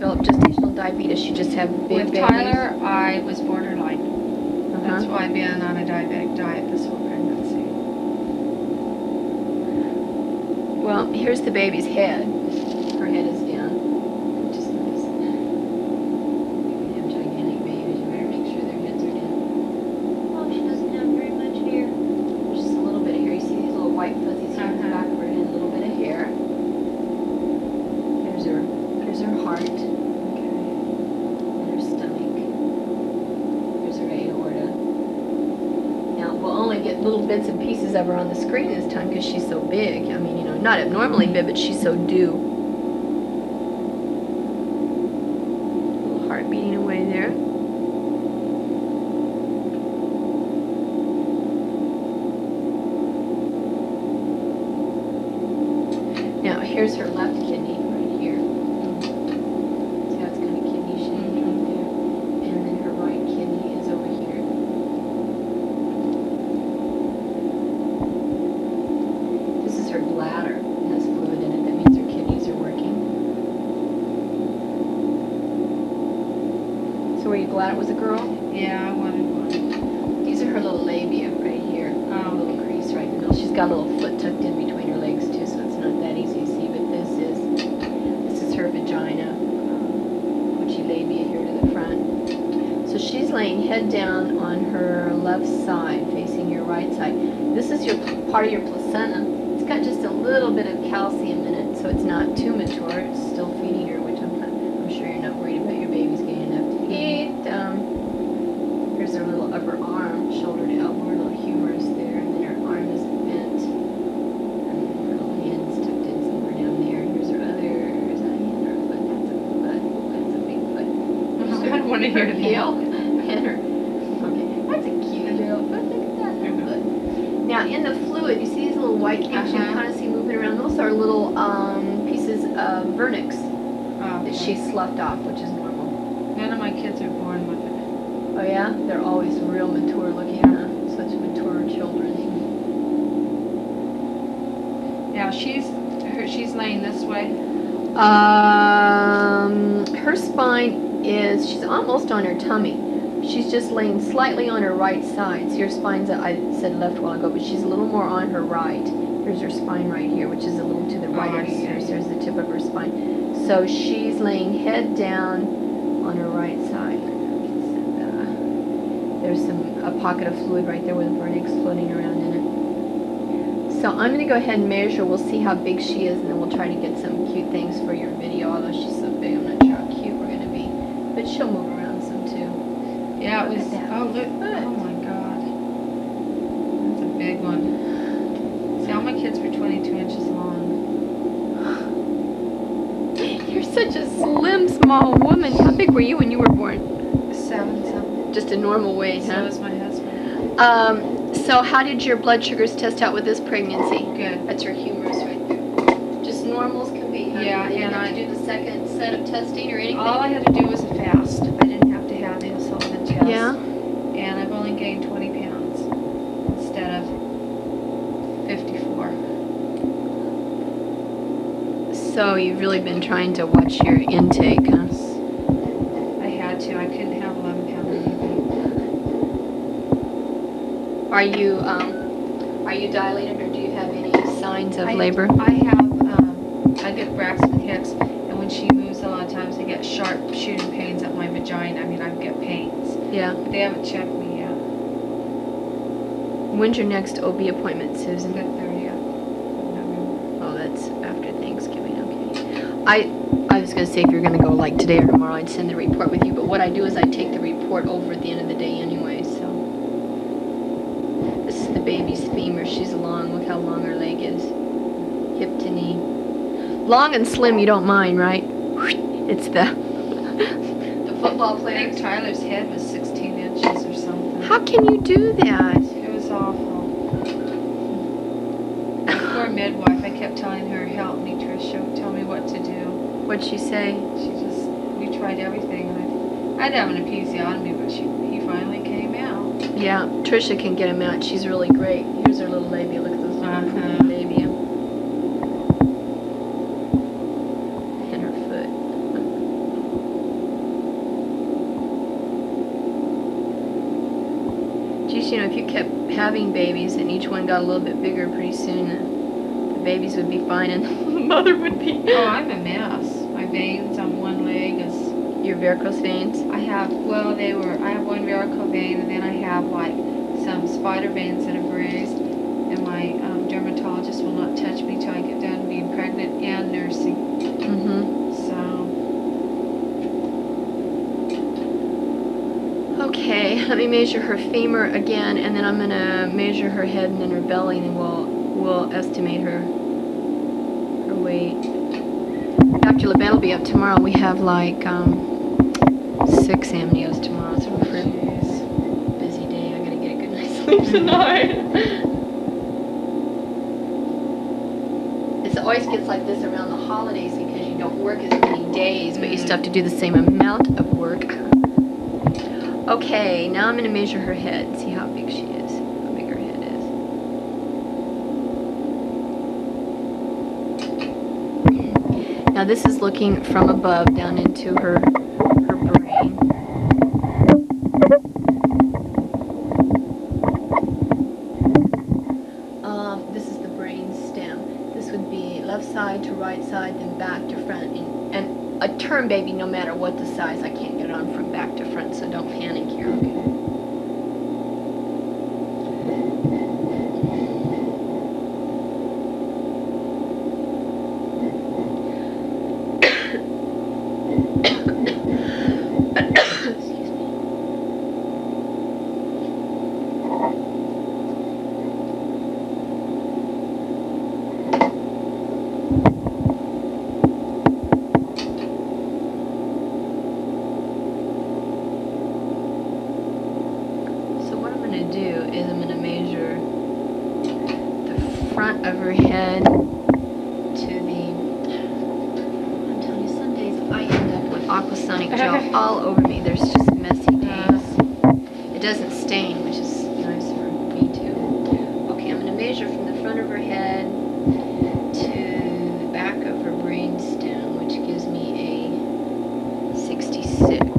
develop gestational diabetes? She just have big With babies? Tyler, I was borderline. That's why I've been on a diabetic diet this whole pregnancy. Well, here's the baby's head. Her head is down. Just notice. You have gigantic babies. You better make sure their heads are down. Oh, she doesn't have very much hair. There's just a little bit of hair. You see these little white fuzzies here in the back of her head? A little bit of hair. There's her heart. Okay. And her stomach. There's her aorta. Now, we'll only get little bits and pieces of her on the screen this time because she's so big. I mean, you know, not abnormally big, but she's so due. Little heart beating away there. Now, here's her left kidney right here. See how it's kind of kidney shaped right there? And then her right kidney is over here. This is her bladder. It has fluid in it. That means her kidneys are working. So were you glad it was a girl? Yeah, I wanted one. These are her little labia right here. A little crease right in the middle. She's got a little foot tucked in between her legs too, so it's not that easy to see. But this is her vagina, punchy labia here to the front. So she's laying head down on her left side, facing your right side. This is your part of your placenta. It's got just a little bit of calcium in it, so it's not too mature. It's still feeding her, which I'm sure you're not worried about your baby's getting enough to eat. Here's her little upper arm, shoulder to elbow, her little humerus there, and then her arm is bent. And then her little hand's tucked in somewhere down there. Here's her other, is that a hand or a foot? That's a foot. That's a big foot. I don't want to hear Her it heel now. and her, okay, that's a cute little foot. Look at that little foot. Now, in the fluid, you see these little white things you kind of see moving around? Those are little pieces of vernix that she sloughed off, which is normal. None of my kids are born with it. Oh yeah? They're always real mature looking, huh? Such mature children. Now she's laying this way. Her spine is, she's almost on her tummy. She's just laying slightly on her right side. So your spine's, I said left a while ago, but she's a little more on her right. Here's her spine right here, which is a little to the right of here. So there's the tip of her spine. So she's laying head down on her right side. There's a pocket of fluid right there with a vernix floating around in it. So I'm going to go ahead and measure. We'll see how big she is, and then we'll try to get some cute things for your video. Although she's so big, I'm not sure how cute we're going to be. But she'll move around some too. Yeah, it was. Oh, look. Oh my God. That's a big one. See, all my kids were 22 inches long. You're such a slim, small woman. How big were you when you were born? 7-something. Just a normal weight, So huh? is my husband. So how did your blood sugars test out with this pregnancy? Good. That's her humerus right there. Just normal as can be, huh? Yeah, You didn't and have to do the second set of testing or anything? All I had to do was a fast. I didn't have to have the insulin test. Yeah? And I've only gained 20 pounds instead of 54. So you've really been trying to watch your intake, huh? I had to. I couldn't have 11-pound baby. Are you dilated, or do you have any signs of labor? I have, I get Braxton Hicks, and when she moves a lot of times I get sharp shooting pains at my vagina. I mean, I get pains. Yeah. But they haven't checked me yet. When's your next OB appointment, Susan? The 30th of November. Oh, that's after Thanksgiving, okay. I was going to say if you're going to go like today or tomorrow, I'd send the report with you, but what I do is I take the report over at the end of the day anyway, so. This is the baby's femur. She's long. Look how long her leg is. Hip to knee. Long and slim you don't mind, right? It's the football I players. think Tyler's head was 16 inches or something. How can you do that? It was awful. My poor midwife, I kept telling her, help me, Tricia, tell me what to do. What'd she say? We tried everything. I'd have an episiotomy, but he finally came out. Yeah, Tricia can get him out. She's really great. Here's her little labia. Look at those little labia. And her foot. having babies and each one got a little bit bigger, pretty soon the babies would be fine and the mother would be. Oh, I'm a mess. My veins on one leg is. Your varicose veins? I have one varicose vein, and then I have like some spider veins that are bruised, and my dermatologist will not touch me till I get done being pregnant and nursing. Mm-hmm. So. Okay, let me measure her femur again, and then I'm gonna measure her head and then her belly, and then we'll estimate her weight. Dr. LeBette will be up tomorrow. We have like 6 amnios tomorrow, so we're a busy day. I gotta get a good night's sleep tonight. It always gets like this around the holidays because you don't work as many days, but you still have to do the same amount of work. Okay, now I'm gonna measure her head and see how big she is, how big her head is. Now this is looking from above down into her brain. This is the brain stem. This would be left side to right side, then back to front. And a term baby, no matter what the size, I can't get it on from back to front, so don't panic here, okay? Front of her head to the, I'm telling you, some days I end up with aquasonic gel all over me. There's just messy days. It doesn't stain, which is nice for me too. Okay, I'm going to measure from the front of her head to the back of her brain stem, which gives me a 66.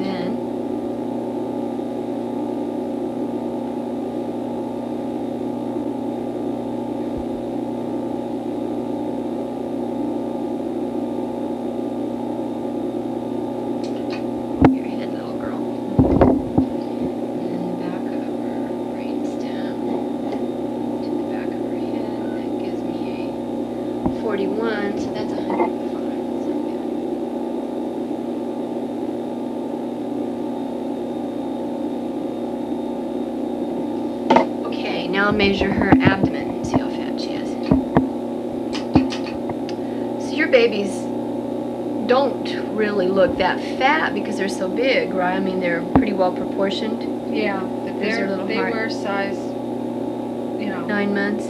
And 41, so that's 105. Okay, now I'll measure her abdomen and see how fat she is. So your babies don't really look that fat because they're so big, right? I mean, they're pretty well proportioned. Yeah, but they were size, 9 months.